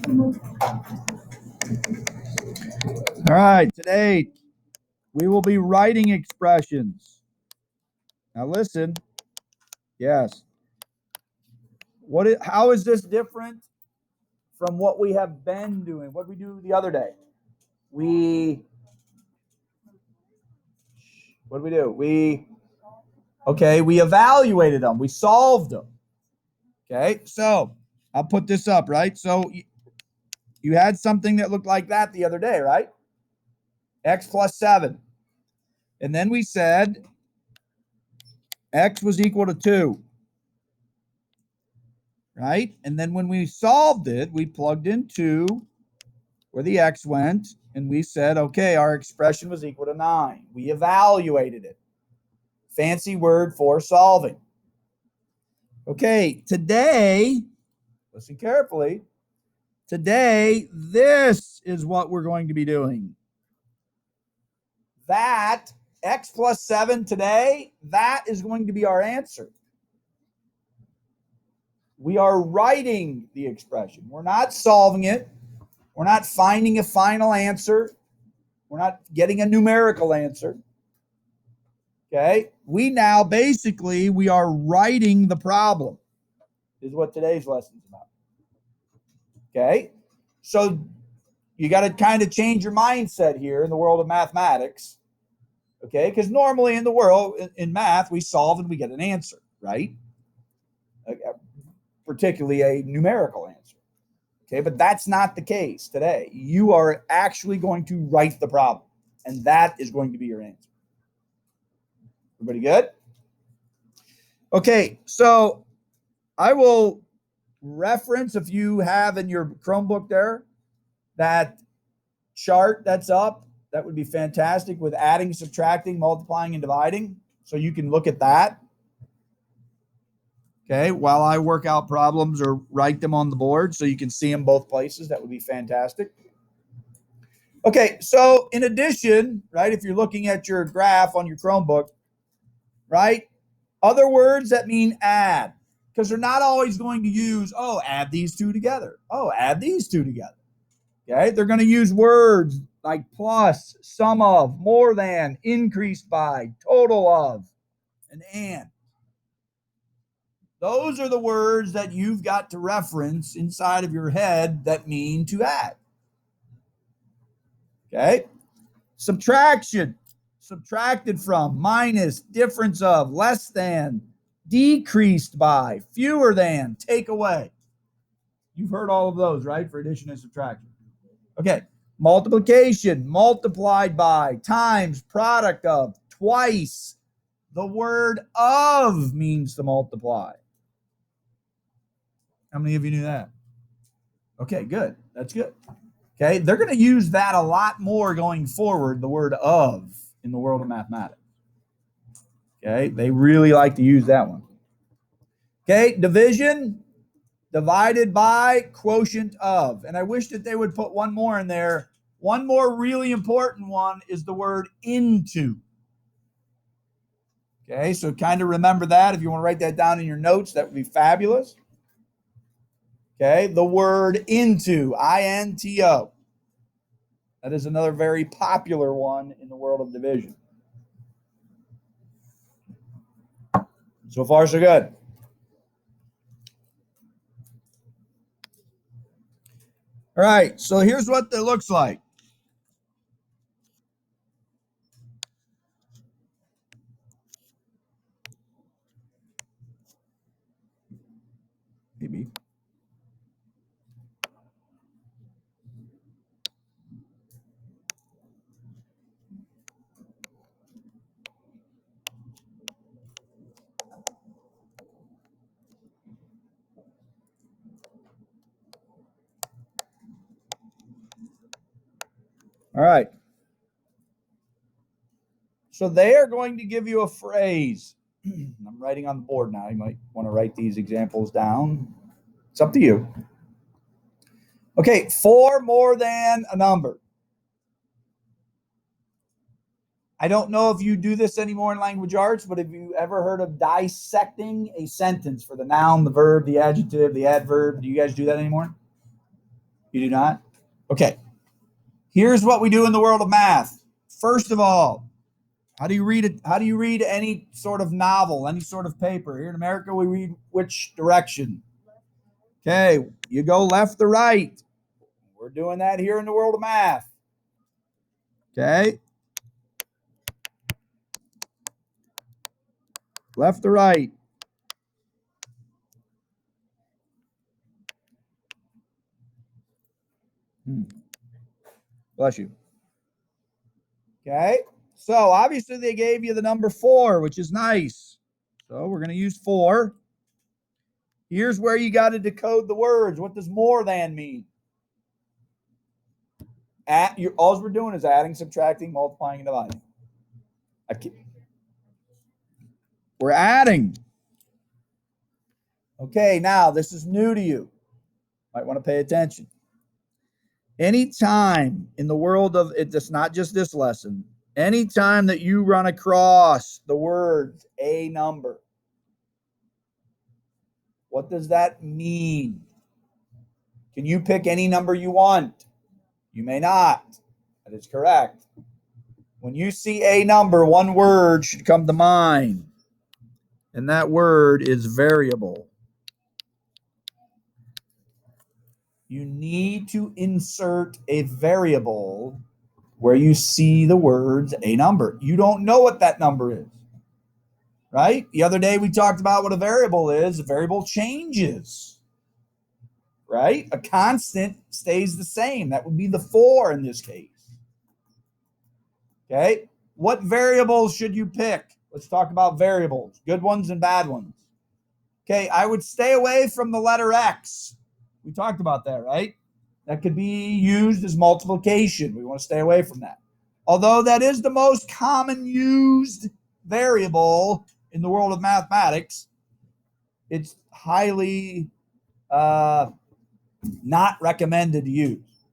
All right, today we will be writing expressions. Now listen. Yes. How is this different from what we have been doing? What did we do the other day? What did we do? We evaluated them. We solved them. Okay, so I'll put this up, right? So you had something that looked like that the other day, right? X plus 7. And then we said X was equal to 2. Right? And then when we solved it, we plugged in 2 where the X went, and we said, okay, our expression was equal to 9. We evaluated it. Fancy word for solving. Okay, today, listen carefully. Today, this is what we're going to be doing. That X plus 7 today, that is going to be our answer. We are writing the expression. We're not solving it. We're not finding a final answer. We're not getting a numerical answer. Okay? We now basically, we are writing the problem, is what today's lesson is about. Okay? So you got to kind of change your mindset here in the world of mathematics. Okay? Because normally in the world, in math, we solve and we get an answer, right? Particularly a numerical answer. Okay, but that's not the case today. You are actually going to write the problem, and that is going to be your answer. Everybody good? Okay, so I will reference, if you have in your Chromebook there, that chart that's up. That would be fantastic with adding, subtracting, multiplying, and dividing. So you can look at that. Okay, while I work out problems or write them on the board so you can see them both places. That would be fantastic. Okay, so in addition, right, if you're looking at your graph on your Chromebook, right, other words that mean add, because they're not always going to use, add these two together. Add these two together. Okay, they're going to use words like plus, sum of, more than, increased by, total of, and. Those are the words that you've got to reference inside of your head that mean to add. Okay? Subtraction. Subtracted from, minus, difference of, less than, decreased by, fewer than, take away. You've heard all of those, right? For addition and subtraction. Okay. Multiplication, multiplied by, times, product of, twice. The word of means to multiply. How many of you knew that? Okay, good. That's good. Okay, they're going to use that a lot more going forward, the word of, in the world of mathematics. Okay, they really like to use that one. Okay, division, divided by, quotient of. And I wish that they would put one more in there. One more really important one is the word into. Okay, so kind of remember that. If you want to write that down in your notes, that would be fabulous. Okay, the word into, I-N-T-O. That is another very popular one in the world of division. So far, so good. All right, so here's what it looks like. Maybe. All right. So they are going to give you a phrase. I'm writing on the board now. You might want to write these examples down. It's up to you. Okay, 4 more than a number. I don't know if you do this anymore in language arts, but have you ever heard of dissecting a sentence for the noun, the verb, the adjective, the adverb? Do you guys do that anymore? You do not? Okay. Here's what we do in the world of math. First of all, how do you read it? How do you read any sort of novel, any sort of paper? Here in America, we read which direction? Okay, you go left to right. We're doing that here in the world of math. Okay. Left to right. Bless you. Okay. So obviously they gave you the number 4, which is nice. So we're going to use 4. Here's where you got to decode the words. What does more than mean? All we're doing is adding, subtracting, multiplying, and dividing. We're adding. Okay, now this is new to you. Might want to pay attention. Anytime in the world of it's not just this lesson, anytime that you run across the words a number, what does that mean? Can you pick any number you want? You may not. That is correct. When you see a number, one word should come to mind, and that word is variable. You need to insert a variable where you see the words a number. You don't know what that number is, right? The other day we talked about what a variable is. A variable changes, right? A constant stays the same. That would be the 4 in this case. Okay. What variables should you pick? Let's talk about variables, good ones and bad ones. Okay. I would stay away from the letter X. We talked about that, right? That could be used as multiplication. We want to stay away from that. Although that is the most common used variable in the world of mathematics, it's highly not recommended to use.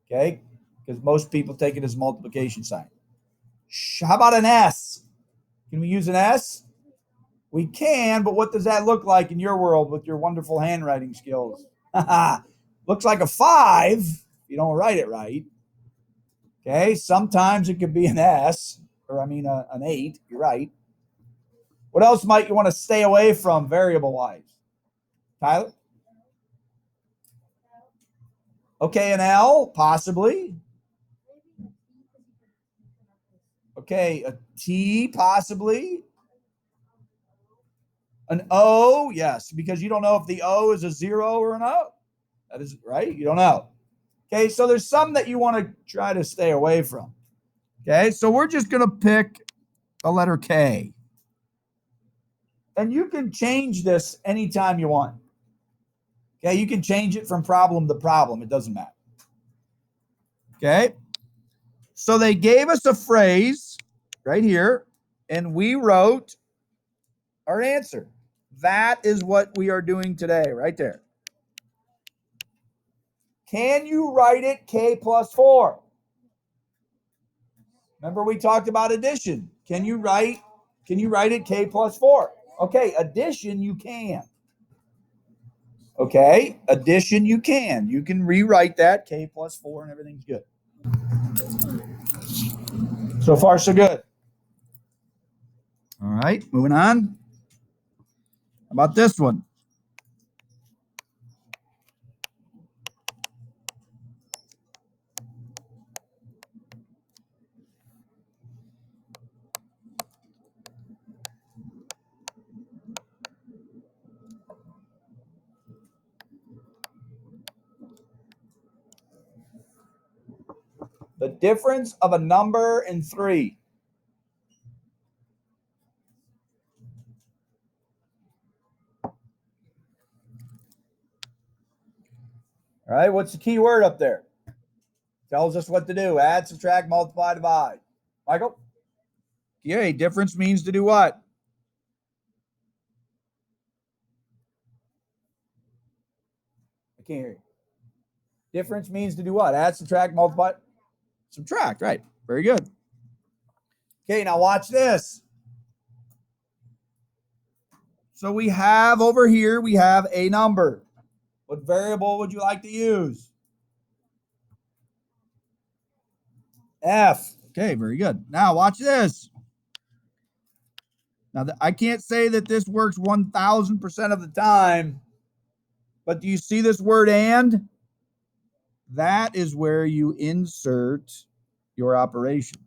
Okay? Because most people take it as multiplication sign. How about an S? Can we use an S? We can, but what does that look like in your world with your wonderful handwriting skills? Looks like a 5 if you don't write it right. Okay, sometimes it could be an S, or an 8. You're right. What else might you want to stay away from variable-wise? Tyler? Okay, an L, possibly. Okay, a T, possibly. An O, yes, because you don't know if the O is a 0 or an O. That is right. You don't know. Okay, so there's some that you want to try to stay away from. Okay, so we're just going to pick a letter K. And you can change this anytime you want. Okay, you can change it from problem to problem. It doesn't matter. Okay, so they gave us a phrase right here, and we wrote our answer. That is what we are doing today, right there. Can you write it K plus 4? Remember we talked about addition. Can you write it K plus 4? Okay, addition you can. Okay, addition you can. You can rewrite that K plus 4 and everything's good. So far, so good. All right, moving on. How about this one? The difference of a number and 3. All right, what's the key word up there? Tells us what to do. Add, subtract, multiply, divide. Michael? Yeah, difference means to do what? I can't hear you. Difference means to do what? Add, subtract, multiply? Subtract, right. Very good. Okay, now watch this. So we have over here, we have a number. What variable would you like to use? F. Okay, very good. Now watch this. Now, I can't say that this works 1,000% of the time, but do you see this word and? That is where you insert your operation.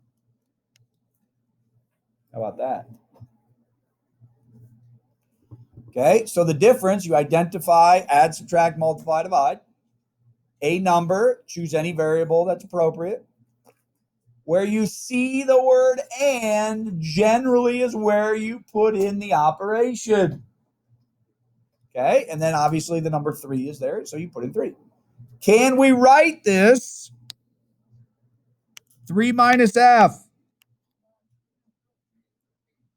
How about that? Okay, so the difference, you identify, add, subtract, multiply, divide. A number, choose any variable that's appropriate. Where you see the word and generally is where you put in the operation. Okay, and then obviously the number 3 is there, so you put in 3. Can we write this 3 minus f?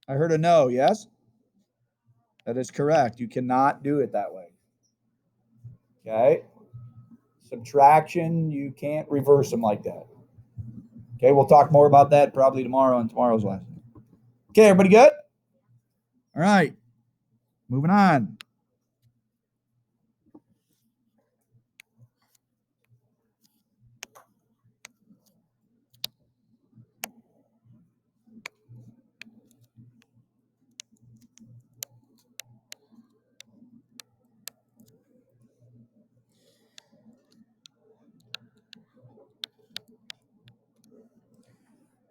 I heard a no, yes? That is correct. You cannot do it that way. Okay, subtraction, you can't reverse them like that. Okay, we'll talk more about that probably tomorrow in tomorrow's lesson. Okay, everybody good? All right, moving on.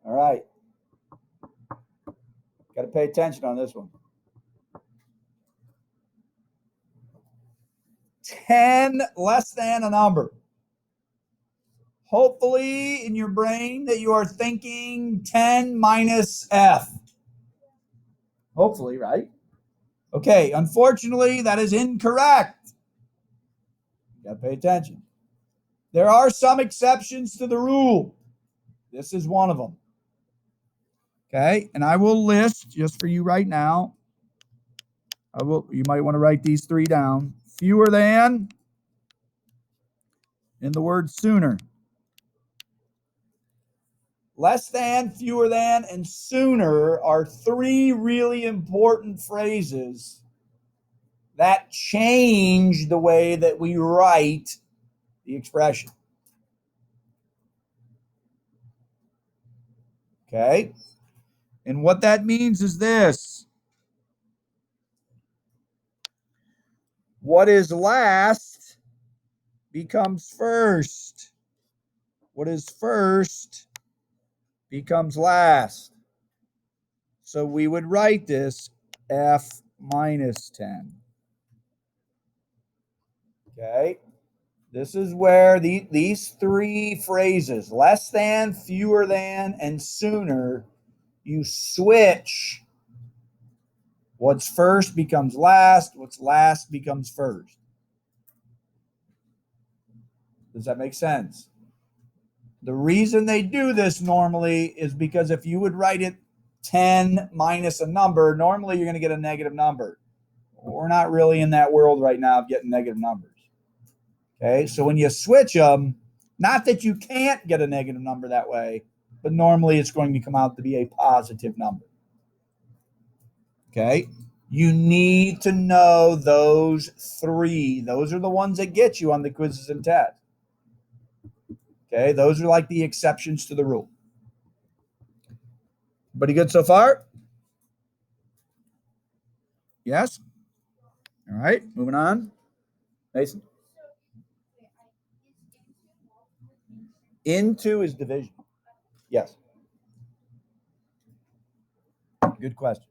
All right. Got to pay attention on this one. 10 less than a number. Hopefully in your brain that you are thinking 10 minus f. Hopefully, right? Okay, unfortunately, that is incorrect. You got to pay attention. There are some exceptions to the rule. This is one of them. Okay, and I will list just for you right now. You might want to write these 3 down. Fewer than and the word sooner. Less than, fewer than, and sooner are 3 really important phrases that change the way that we write the expression. Okay? And what that means is this. What is last becomes first. What is first becomes last. So we would write this f minus 10. Okay? This is where these 3 phrases, less than, fewer than, and sooner, you switch. What's first becomes last. What's last becomes first. Does that make sense? The reason they do this normally is because if you would write it 10 minus a number, normally you're going to get a negative number. We're not really in that world right now of getting negative numbers. Okay, so when you switch them, not that you can't get a negative number that way, but normally it's going to come out to be a positive number. Okay, you need to know those 3. Those are the ones that get you on the quizzes and tests. Okay, those are like the exceptions to the rule. Everybody good so far? Yes? All right, moving on. Mason? Into is division. Yes. Good question.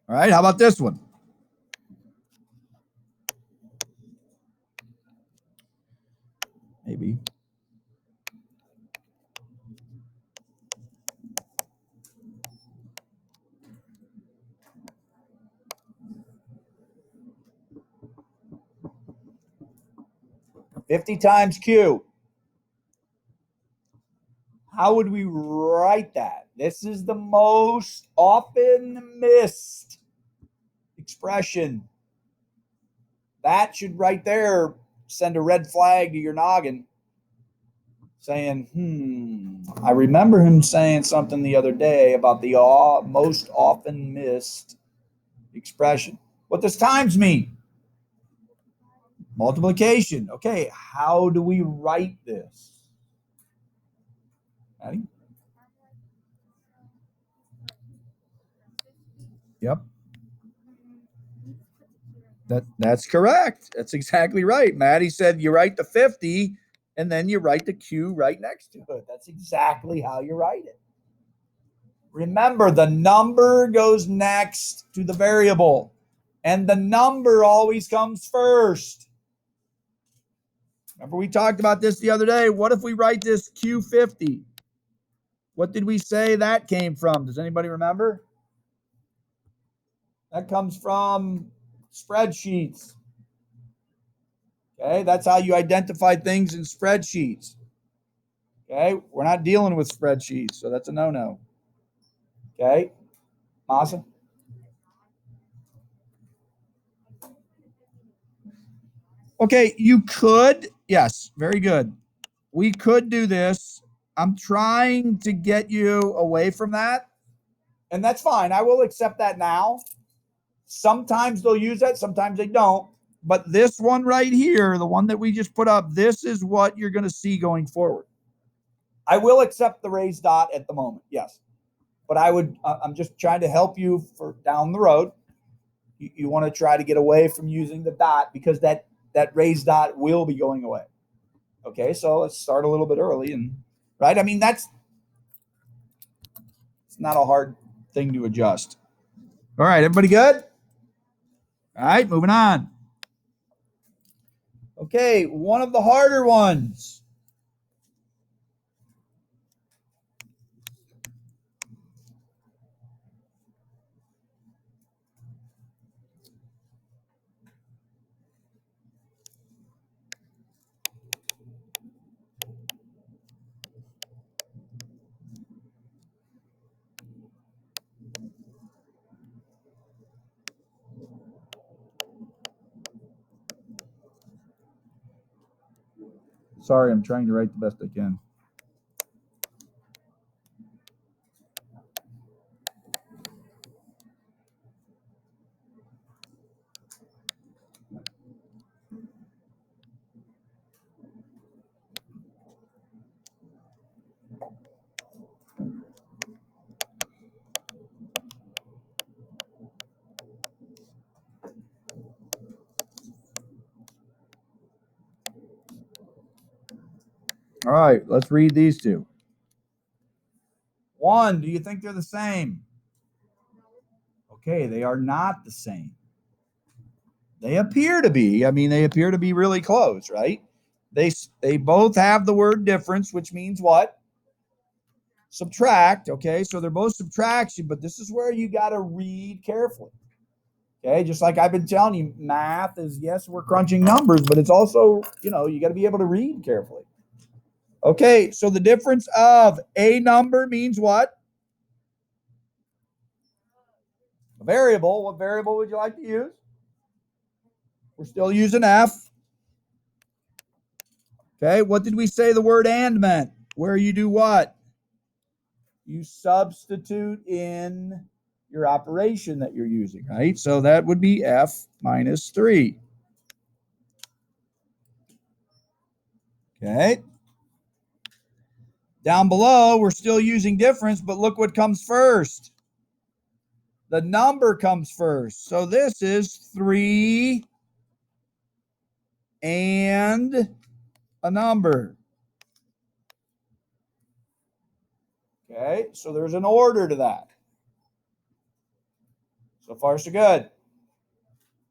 All right, how about this one? Maybe. $50 times Q. How would we write that? This is the most often missed expression. That should right there send a red flag to your noggin saying, I remember him saying something the other day about the most often missed expression. What does times mean? Multiplication. Okay, how do we write this? Ready? Yep. That's correct. That's exactly right. Maddie said you write the 50 and then you write the Q right next to it. That's exactly how you write it. Remember, the number goes next to the variable, and the number always comes first. Remember, we talked about this the other day. What if we write this Q50? What did we say that came from? Does anybody remember? That comes from spreadsheets. Okay, that's how you identify things in spreadsheets. Okay, we're not dealing with spreadsheets, so that's a no-no. Okay, Masa? Okay, you could. Yes, very good. We could do this. I'm trying to get you away from that, and that's fine. I will accept that now. Sometimes they'll use that, sometimes they don't. But this one right here, the one that we just put up, this is what you're going to see going forward. I will accept the raised dot at the moment, yes. But I'm just trying to help you for down the road. You want to try to get away from using the dot because that raised dot will be going away. Okay, so let's start a little bit early, and right. I mean, it's not a hard thing to adjust. All right, everybody good? All right, moving on. Okay, one of the harder ones. Sorry, I'm trying to write the best I can. All right, let's read these two. One, do you think they're the same? Okay, they are not the same. They appear to be. I mean, they appear to be really close, right? They both have the word difference, which means what? Subtract. Okay, so they're both subtraction, but this is where you got to read carefully. Okay, just like I've been telling you, math is, yes, we're crunching numbers, but it's also, you got to be able to read carefully. Okay, so the difference of a number means what? A variable. What variable would you like to use? We're still using F. Okay, what did we say the word and meant? Where you do what? You substitute in your operation that you're using, right? So that would be F minus 3. Okay. Down below, we're still using difference, but look what comes first. The number comes first. So this is 3 and a number. Okay, so there's an order to that. So far, so good.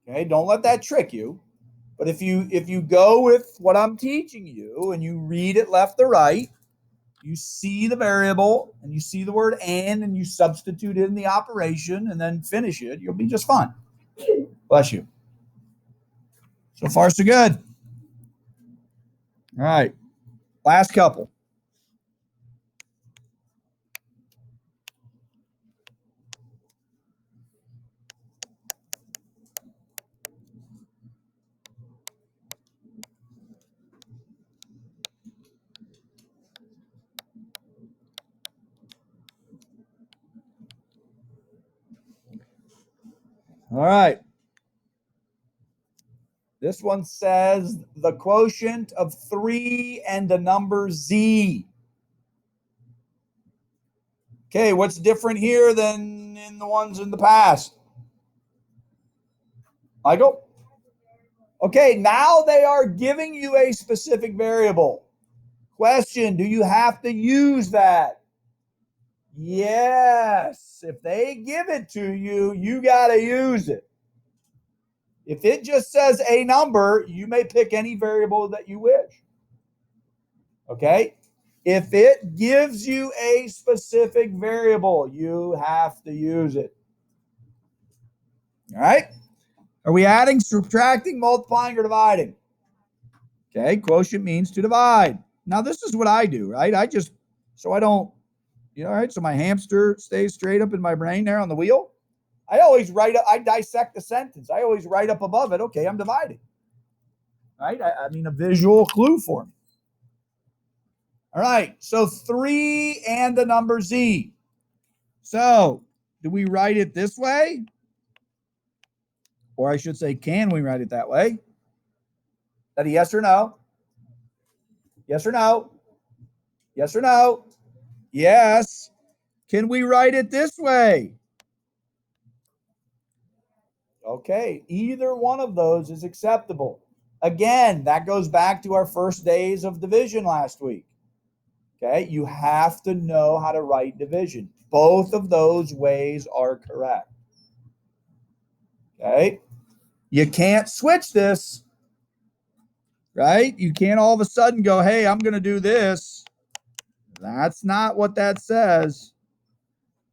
Okay, don't let that trick you. But if you go with what I'm teaching you and you read it left to right, you see the variable and you see the word and you substitute in the operation and then finish it, you'll be just fine. Bless you. So far, so good. All right. Last couple. All right. This one says the quotient of 3 and the number z. Okay, what's different here than in the ones in the past? Michael? Okay, now they are giving you a specific variable. Question, do you have to use that? Yes. If they give it to you, you got to use it. If it just says a number, you may pick any variable that you wish. Okay? If it gives you a specific variable, you have to use it. All right? Are we adding, subtracting, multiplying, or dividing? Okay, quotient means to divide. Now, this is what I do, right? I just, so I don't, all right, so my hamster stays straight up in my brain there on the wheel. I always write up, I dissect the sentence. I always write up above it, okay, I'm dividing. Right? I mean, a visual clue for me. All right, so 3 and the number z. So, do we write it this way? Or I should say, can we write it that way? Is that a yes or no? Yes or no? Yes or no? Yes. Can we write it this way? Okay, either one of those is acceptable. Again, that goes back to our first days of division last week. Okay, you have to know how to write division. Both of those ways are correct. Okay, you can't switch this, right? You can't all of a sudden go, hey, I'm going to do this. That's not what that says.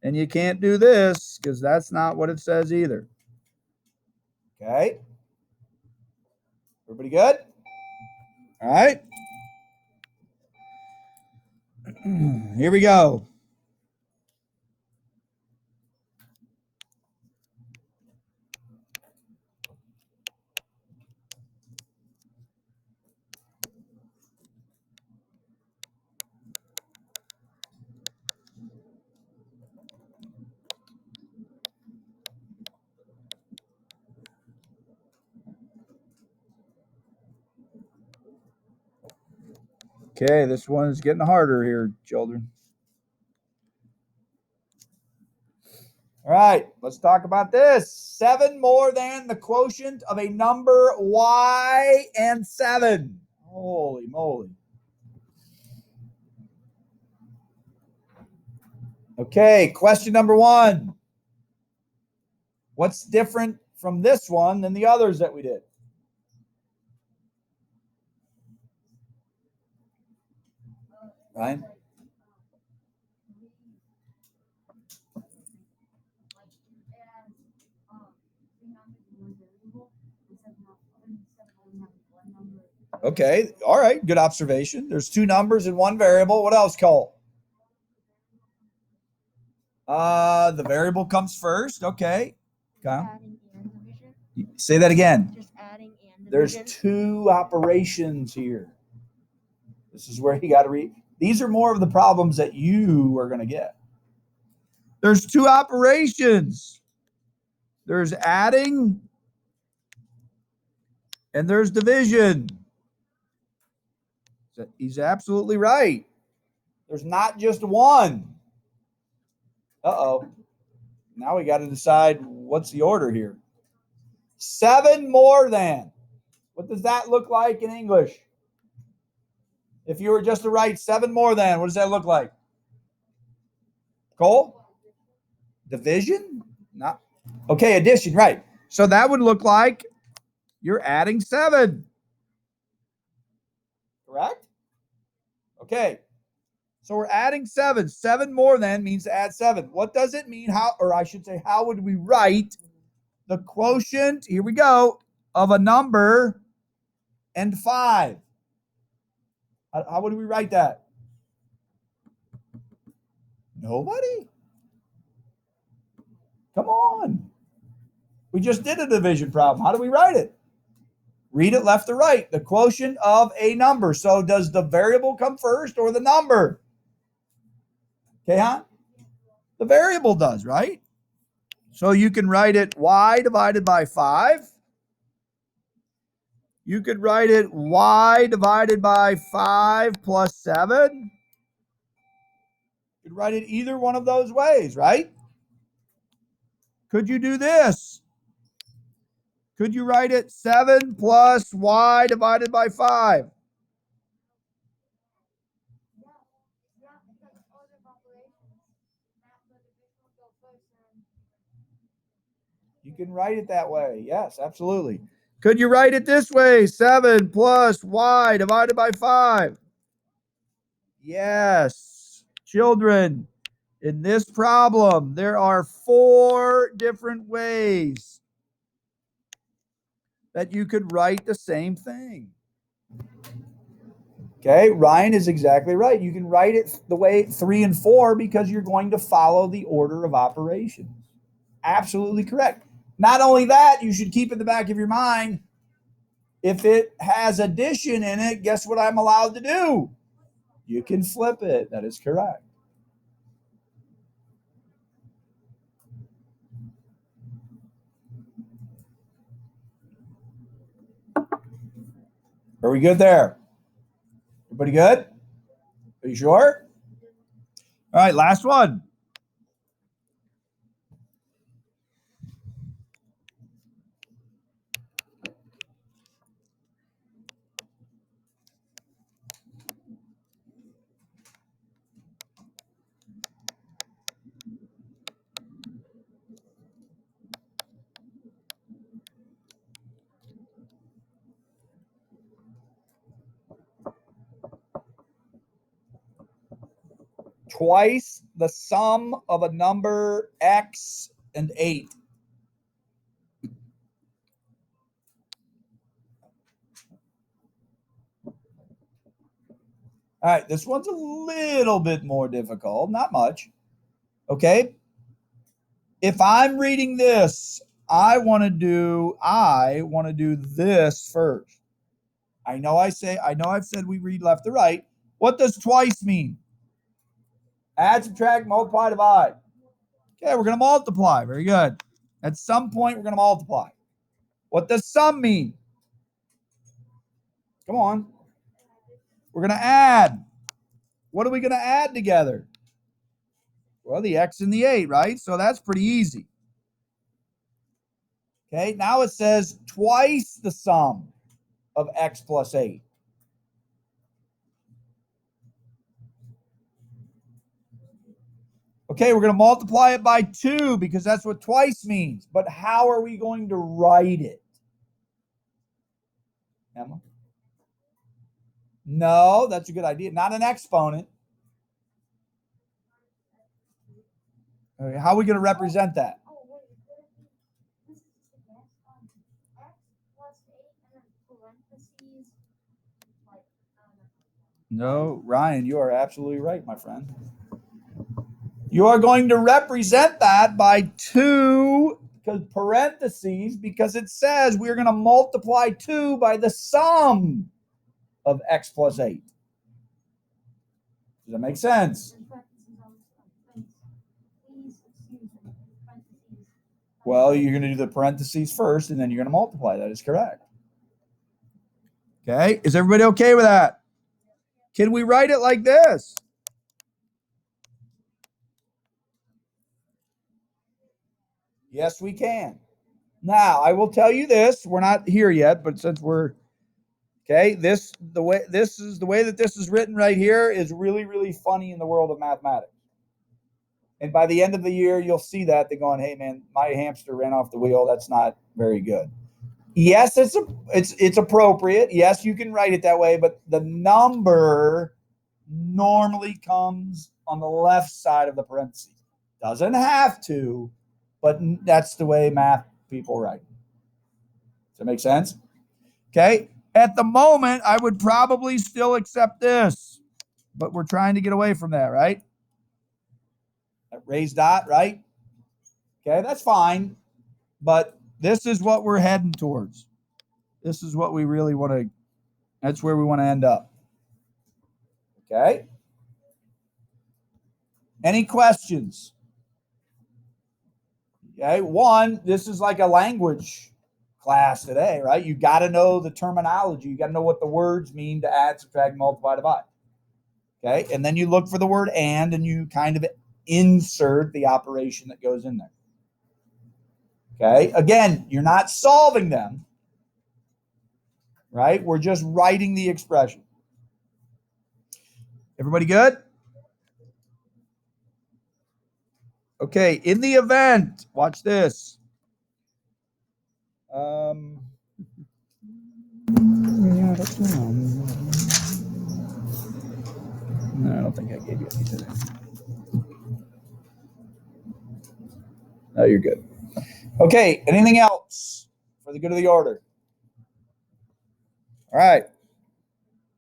And you can't do this because that's not what it says either. Okay, everybody good? All right. Here we go. Okay, this one's getting harder here, children. All right, let's talk about this. 7 more than the quotient of a number y and 7. Holy moly. Okay, question number 1. What's different from this one than the others that we did? Right? Okay, all right, good observation. There's 2 numbers and 1 variable. What else, Cole? The variable comes first. Okay. Kyle? Say that again. Just adding and There's 2 operations here. This is where you got to read. These are more of the problems that you are going to get. There's 2 operations. There's adding and there's division. He's absolutely right. There's not just one. Uh-oh. Now we got to decide what's the order here. 7 more than. What does that look like in English? If you were just to write 7 more than, what does that look like? Cole? Division? Not. Okay, addition, right. So that would look like you're adding 7. Correct? Okay. So we're adding 7. 7 more than means to add 7. What does it mean? How, or I should say, how would we write the quotient, here we go, of a number and 5? How would we write that? Nobody? Come on. We just did a division problem. How do we write it? Read it left to right. The quotient of a number. So does the variable come first or the number? Okay, huh? The variable does, right? So you can write it y divided by 5. You could write it y divided by 5 plus 7. You could write it either one of those ways, right? Could you do this? Could you write it 7 plus y divided by 5? You can write it that way. Yes, absolutely. Could you write it this way? 7 plus y divided by 5. Yes. Children, in this problem, there are 4 different ways that you could write the same thing. Okay, Ryan is exactly right. You can write it the way 3 and 4 because you're going to follow the order of operations. Absolutely correct. Not only that, you should keep in the back of your mind, if it has addition in it, guess what I'm allowed to do? You can flip it. That is correct. Are we good there? Everybody good? Are you sure? All right, last one. Twice the sum of a number x and 8. All right, this one's a little bit more difficult, not much. Okay. If I'm reading this, I want to do this first. I know I've said we read left to right. What does twice mean? Add, subtract, multiply, divide. Okay, we're going to multiply. Very good. At some point, we're going to multiply. What does sum mean? Come on. We're going to add. What are we going to add together? Well, the x and the 8, right? So that's pretty easy. Okay, now it says twice the sum of x plus 8. Okay, we're going to multiply it by 2 because that's what twice means. But how are we going to write it? Emma? No, that's a good idea. Not an exponent. Okay, how are we going to represent that? No, Ryan, you are absolutely right, my friend. You are going to represent that by 2 parentheses because it says we're going to multiply 2 by the sum of x plus 8. Does that make sense? Well, you're going to do the parentheses first, and then you're going to multiply. That is correct. Okay, is everybody okay with that? Can we write it like this? Yes, we can. Now, I will tell you this. We're not here yet, but since we're okay, the way that this is written right here is really, really funny in the world of mathematics. And by the end of the year, you'll see that they're going, "Hey, man, my hamster ran off the wheel. That's not very good." Yes, it's appropriate. Yes, you can write it that way, but the number normally comes on the left side of the parentheses. Doesn't have to, but that's the way math people write. Does that make sense? Okay. At the moment, I would probably still accept this, but we're trying to get away from that, right? That raised dot, right? Okay, that's fine, but this is what we're heading towards. This is what we really want to, that's where we want to end up. Okay. Any questions? Okay, one, this is like a language class today, right? You got to know the terminology. You got to know what the words mean to add, subtract, multiply, divide. Okay. And then you look for the word and you kind of insert the operation that goes in there. Okay. Again, you're not solving them, right? We're just writing the expression. Everybody good? Okay. In the event, watch this. No, I don't think I gave you any today. No, you're good. Okay. Anything else for the good of the order? All right.